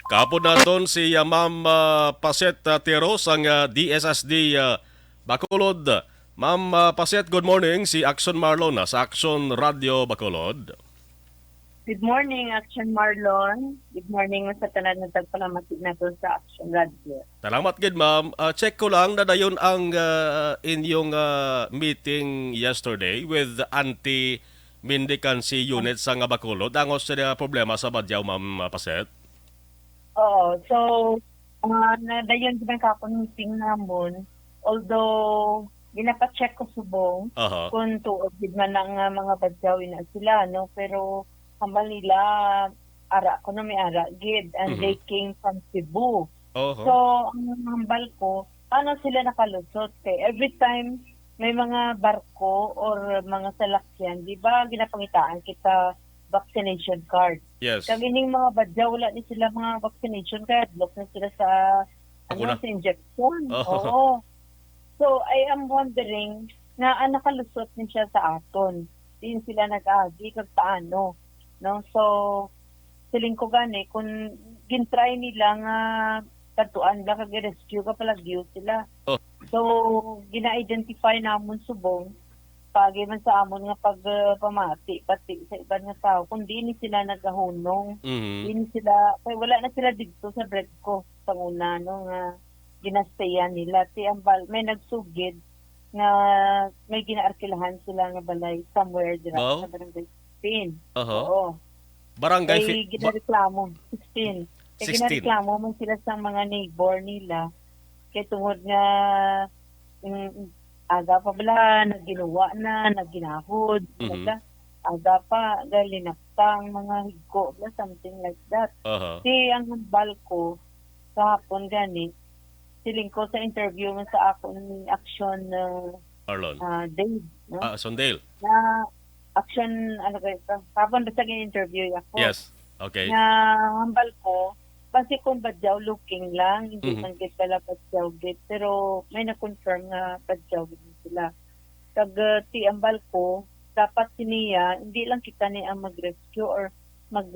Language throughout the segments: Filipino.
Kapon naton si Ma'am Paset Tiros ang DSSD Bacolod. Ma'am Paset, good morning. Si Action Marlon sa Action Radio Bacolod. Good morning, Action Marlon. Good morning sa tanan na tagpalamatig nato sa Action Radio. Salamat gid ma'am. Check ko lang na dayon ang inyong meeting yesterday with anti-mendicancy unit sa nga Bacolod. Angos sa problema sa Badyaw, Ma'am Paset. Oo, so nadayon din kapon meeting namon. Although ginapacheck ko subong Aha. kung tuod gid man ang mga badyaw na sila, no, pero hambal nila ara ko na may ara gid and they came from Cebu. Oho. So, ang hambal ko, paano sila nakalusot? Kay every time may mga barko or mga salakyan, di ba ginapangitaan kita vaccination card? Yes. Kagining mga badyaw, wala ni sila mga vaccination card. Block na sila sa, Bakuna. sa injection. Oh. Oo. So, I am wondering na nakalusot din siya sa aton. Din sila nag-agi kag paano. No? So, siling ko gani, kung gintry nila nga katuan lang kag-rescue ka palagyo sila. Oh. So, gina-identify namon subong pagi man sa amon nga pagpamati pati sa iban nga tao kung di ni sila nagahunong. Di ni sila kay wala na sila dito sa bread ko sa una no nga ginastayan nila ti ambal may nagsugid nga may ginaarkilahan sila nga balay somewhere dira Wow. sa barangay 16. Oho. Oo. Barangay Kay ginareklamo 16. Kaya 16. ginareklamo man sila sa mga neighbor nila. Kaya tungod nga aga pa bala, nagginawa na, nagginahod, aga pa, galinaktang mga higko, something like that. Aha. Si ang hambal ko, kahapon gani, siling ko sa interview mo sa ako ni Action Marlon. Dave, no? Sondale. Na Action, ano kayo, kahapon basta interview ako. Yes. Okay. Na hambal ko, kasi kung badyaw looking lang, hindi man git pala badyaw git, pero may na-confirm nga badyaw git sila. Kag ti ambal ko, dapat siniya, hindi lang kita ni ang mag-rescue or mag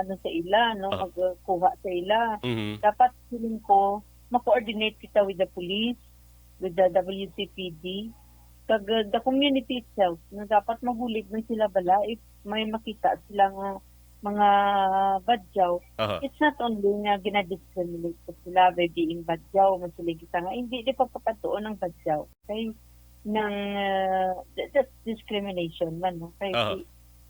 ano sa ila, no, magkuha sa ila. Dapat feeling ko, ma-coordinate kita with the police, with the WCPD, kag the community itself, na dapat mabulig man sila bala if may makita sila nga mga badyaw. It's not only nga ginadiscriminate ko sila by being badyaw, masulig kita nga, hindi di pa papatuon ng badyaw. Kaya ng that's discrimination man. No? Kaya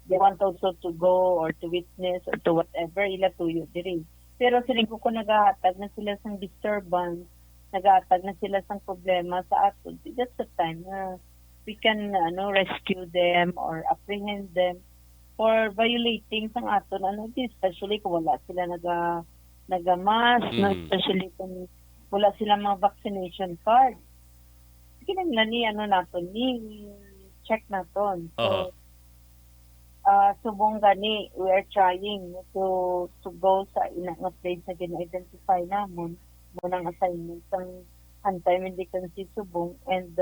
they want also to go or to witness or to whatever, ila tuyo diri. Pero siling ko nagahatag na sila sang disturbance, nagahatag na sila sang problema sa ato. That's the time na we can rescue them or apprehend them for violating sang aton especially kung wala sila nagamask, no, especially kung wala sila mga vaccination card. Kinang ni naton ni check naton. So subong gani we are trying to go sa ina nga place na gina-identify namon mo nang assignment sang anti-mendicancy subong and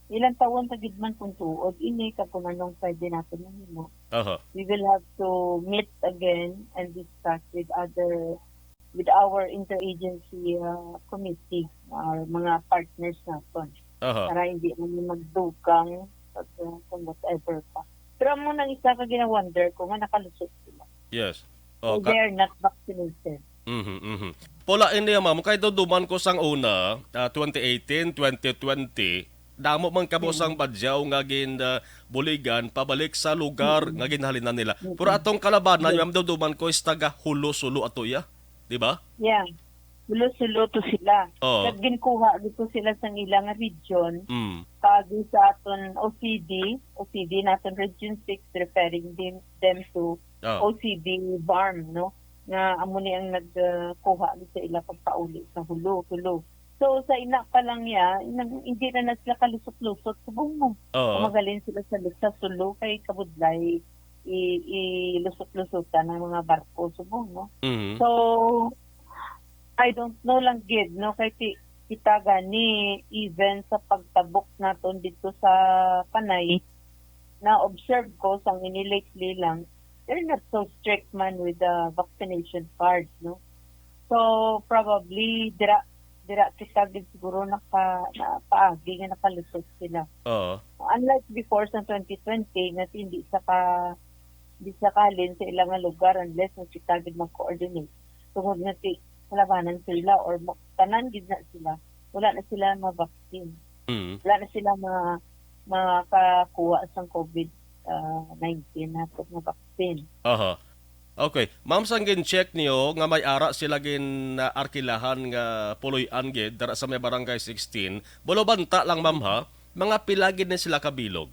ilang taon tagid man kung tuod ini kung anong pwede natin mahimo. We will have to meet again and discuss with our interagency committee, our mga partners natin. Para hindi naman magdugang kung whatever pa. Pero mo nang isa ka gina-wonder kung nga nakalusot sila. Yes. So they are not vaccinated. Pola ini ma'am, kay duman ko sang una 2018, 2020 damo man kamo sang badyaw nga buligan pabalik sa lugar nga ginhalinan nila. Pero atong kalabanan yung duman ko is taga Hulo-Sulo ato ya, di ba? Yeah. Hulo-Sulo to sila. Kag ginkuha dito sila sang ilang region. Pagi sa aton OCD naton Region 6 referring them to OCD BARM, no? Nga amo ni ang nagkuha sa ila pagpauli sa Hulo-Sulo. So, sa ina pa lang hindi na sila kalusot-lusot. Subong mo. Magaling sila sa Sulo kay kabudlay ilusot-lusotan ng mga barko. Subong mo. So, I don't know lang gid, no? Kay kita gani, even sa pagtabok naton dito sa Panay, na-observe ko sa lately lang, they're not so strict man with the vaccination cards, no? So probably dira kita gid siguro na paagi nga nakalusot sila. Oo. Unlike before sa 2020 nga hindi sa kalin sa ilang nga lugar unless kita gid mag-coordinate. Tungod nga labanan sila or tanan gid na sila. Wala na sila ma-vaccine. Mm. Wala na sila makakuha sa COVID-19 nato nga vaccine. Aha. Okay. Ma'am, sang gin-check niyo nga may ara sila gin arkilahan nga puloy-an gid dara sa may barangay 16. Bulo banta lang ma'am ha. Mga pilagid na sila kabilog.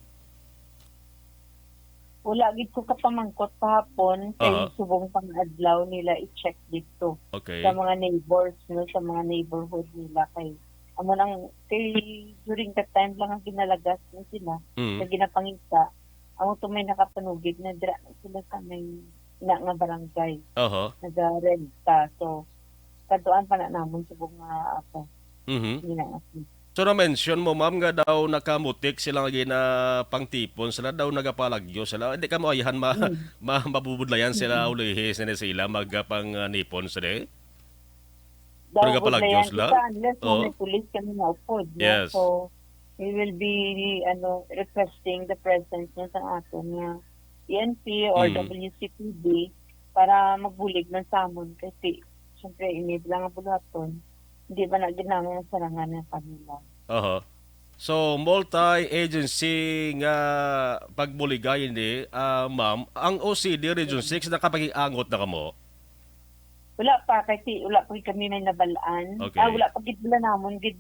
Wala gid ko kapamangkot kahapon kay Aha. subong pang-adlaw nila i-check dito Okay. sa mga neighbors, no, sa mga neighborhood nila kay amo nang kay during that time lang ang ginalagas na sila Mm. na ginapangita amo to may nakapanugid na dira na sila sa may ina nga barangay Aha. nagarenta. So katuan pa na namon subong nga ako Mhm. ina. So na-mention mo ma'am nga daw nakamutik sila nga gina pangtipon sila daw nagapalagyo sila. Hindi ka mo ayahan mabubudlayan sila ulihis na sila magpang nipon sila. Daw Pero kapalagyo budlayan sila? kita unless Oo. may police kami na upod. No? Yes. So, we will be requesting the presence niya sa aton nga PNP or Mm. WCPD para magbulig ng samon kasi syempre inibla nga bulaton. Hindi ba na ginamit ang sarangan ng kanila. Aha. So multi-agency nga pagbuligay ni ma'am, ang OCD Region 6 nakapag-iangot na kamo. Wala pa kasi wala pa kami may nabalaan. Okay. Wala pa gid wala namon gid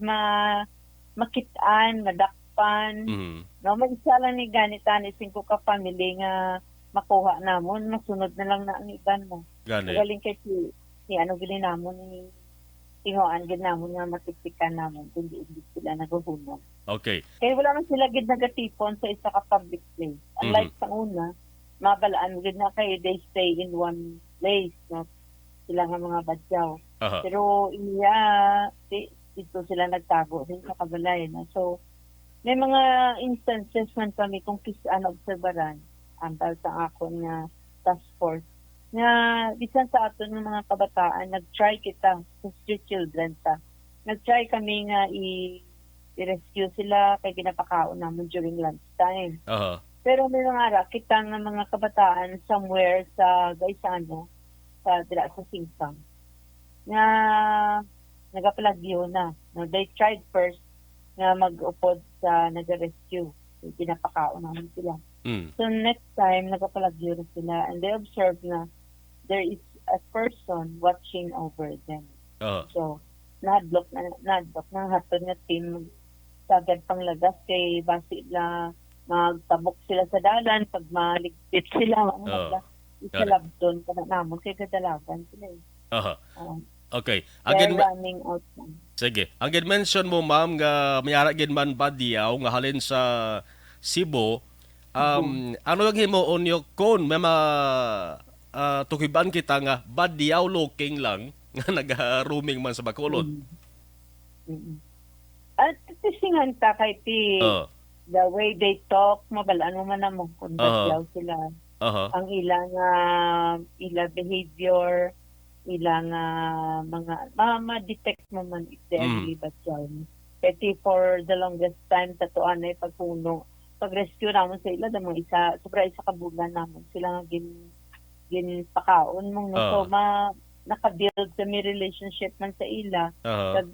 makitaan, madakpan. Mhm. No, may isa lang ni ganita ni 5 ka family nga makuha namon, masunod na lang na ang iban mo. Gani. Galing kay si ano gili namon ni tingoan gid namon nga matipikan namon kundi hindi sila naguhunong. Okay. Kaya wala man sila gid nagatipon sa isa ka public place. Unlike sa una, mabalaan gid na kay they stay in one place, no? Sila nga mga badyaw. Aha. Pero dito sila nagtago din sa kabalay. No? So, may mga instances man kami kung obserbaran ambal sa akon nga task force nga bisan sa aton ng mga kabataan nag-try kita sa street children ta. Nag-try kami nga i-rescue sila kay ginapakaon naman during lunchtime. Aha. Pero may mga ara kita nga mga kabataan somewhere sa Gaisano sa dira sa Singsang nga nagapalagyo na. No, they tried first nga mag-upod sa nag-rescue. Pinapakaon naman sila. Mm. So next time, nagapalagyo na sila and they observe na there is a person watching over them. Aha. So, nadlock na hatod nga team sagad panglagas kay basi la magtabok sila sa dalan pag maligpit sila isalabdon pa na namon kay kadalagan sila eh. Aha. Okay. They're Again, running out na. sige. Ang mention mo ma'am nga mayara gid man badiyaw nga halin sa Cebu. Ano yung himuon niyo kon may tukiban kita nga badiyaw looking lang nga nag-roaming man sa Bacolod. Mm-mm. At tisingan ta kay the way they talk, mabalaan mo man namon kung badyaw sila. Aha. Ang ilang behavior, ilang mga ma-detect mo man if they are really badyaw. Kasi for the longest time, tatuan na pagpuno. Pag-rescue naman sa ila, mga sobra isa kabulan naman sila nga ginpakaon mo. No? So, naka-build sa may relationship man sa ila.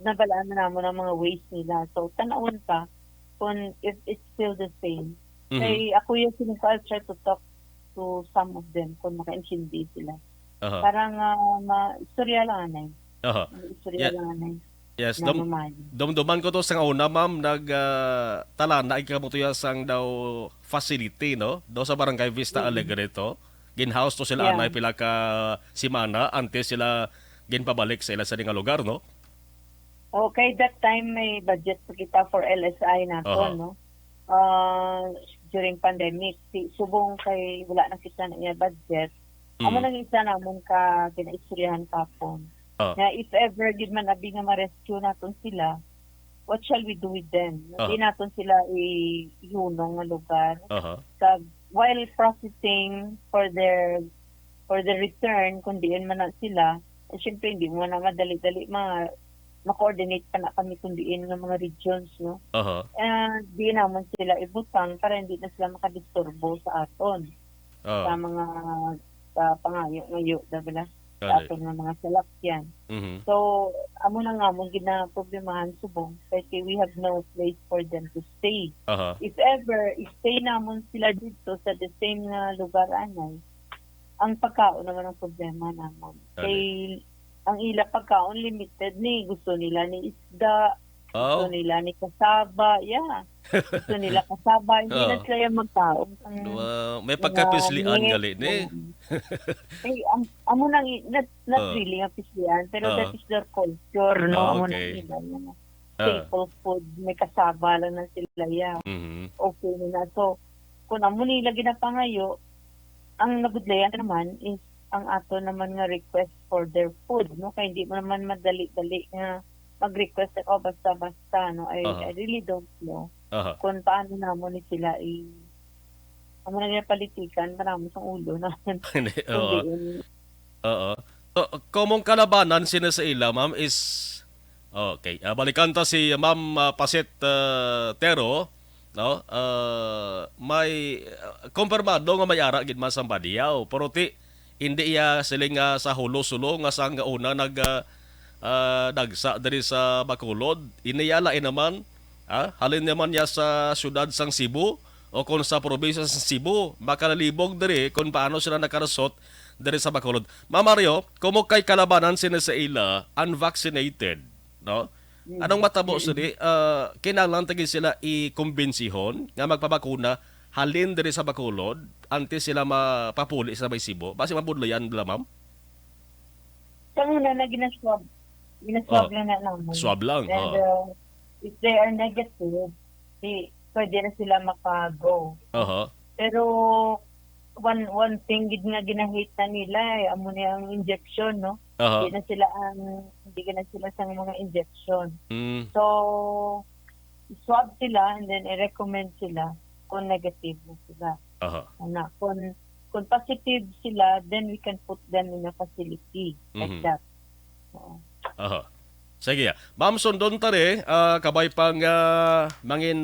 Nabalaan na naman ang mga ways nila. So, tanaon ka kung if it's still the same. Kaya ako yung I'll try to talk to some of them kung makaintindi sila. Parang istorya lang anay. Istorya lang anay. Yes, dumduman ko to sa una ma'am tala na ikamutuya sang daw facility no daw sa Barangay Vista Alegre to. Ginhouse to sila anay pila ka simana antes sila ginpabalik sa ila sa nga lugar no. Okay, that time may budget pa kita for LSI nato no. During pandemic subong kay wala na kita na iya budget. Amo nang isa namon ka kinaistoryahan kapon. Na if ever gid man abi nga ma-rescue naton sila, what shall we do with them? Hindi naton sila ihunong nga lugar. Kag while processing for the return, kung diin man na sila, syempre hindi mo na madali-dali ma-coordinate pa na kami kung diin ng mga regions, no? Aha. Di naman sila ibutang para hindi na sila makadisturbo sa aton, sa Ah. mga sa pangayo-ngayo, diba? Sa Kani. aton ng mga salakyan. Mhm. So, amo na nga mong ginaproblemahan subong kasi we have no place for them to stay. Aha. If ever, stay namon sila dito sa the same nga lugar anay, ang pagkaon naman ang problema namon. Kay ang ila pagkaon limited ni, gusto nila ni isda, gusto Oh. nila ni kasaba, yeah. Gusto nila kasaba, hindi na Oh. sila yung magkaon. May pagkapislian gali ni. Eh, amo nang not Oh. really ang pislian, pero Oh. that is their culture, no? Oh, Amo okay. nang ila. Ah. Staple food, may kasaba lang na sila, yeah. Mhm. Okay na. So, kung amo nila ginapangayo, ang nagudlayan naman is ang ato naman nga request for their food, no? Kaya hindi mo naman madali-dali nga mag-request basta-basta, no? Aha. I really don't know Aha. kung paano namon ni sila amo na nila politikan, marami sa ulo naman. Hindi, Kung oo. diin, Oo. So, komong kalabanan sina sa ila, ma'am, is... Okay. Balikan ta si Ma'am Pasit Tero. No? May... Kumpirmado nga may ara gid man sa Badiaw. Pero ti, hindi iya siling sa hulo-sulo nga sa nga una dagsa diri sa Bacolod. Iniyala naman. Halin naman ya sa syudad sang Cebu o kung sa probinsya sa Cebu, makalibog diri kung paano sila nakarasot diri sa Bacolod. Ma'am Mario, kumo kay kalabanan sila sa ila unvaccinated, no? Anong matabo sila? Kinahanglan tagi sila i-kumbensihon nga magpabakuna halin diri sa Bacolod antes sila mapapuli sa may Cebu. Basi mabudlayan nila, ma'am? sa una na ginaswab lang na naman. Swab lang. And if they are negative, pwede na sila maka-go. Aha. Pero one thing gid nga ginahit na nila amo na ang injection, no? Aha. Hindi na sila sa mga injection. Mm. So swab sila and then i-recommend sila kung negative na sila. Aha. Kung positive sila, then we can put them in a facility like Mhm. that. Oo. Aha. Sige. Ma'am, sundon tari, kabay pang mangin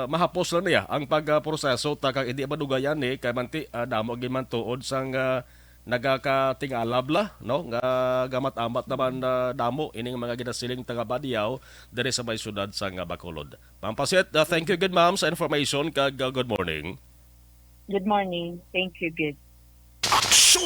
mahapos lang niya ang pagproseso takang hindi madugayan ni kay manti damo gid man tuod sang nagakatingalab la, no, nga gamat-amat naman damo ining mga ginasiling taga Badiaw diri sa may syudad sang Bacolod. Ma'am Pasit, thank you good ma'am sa information kag good morning. Good morning. Thank you, good.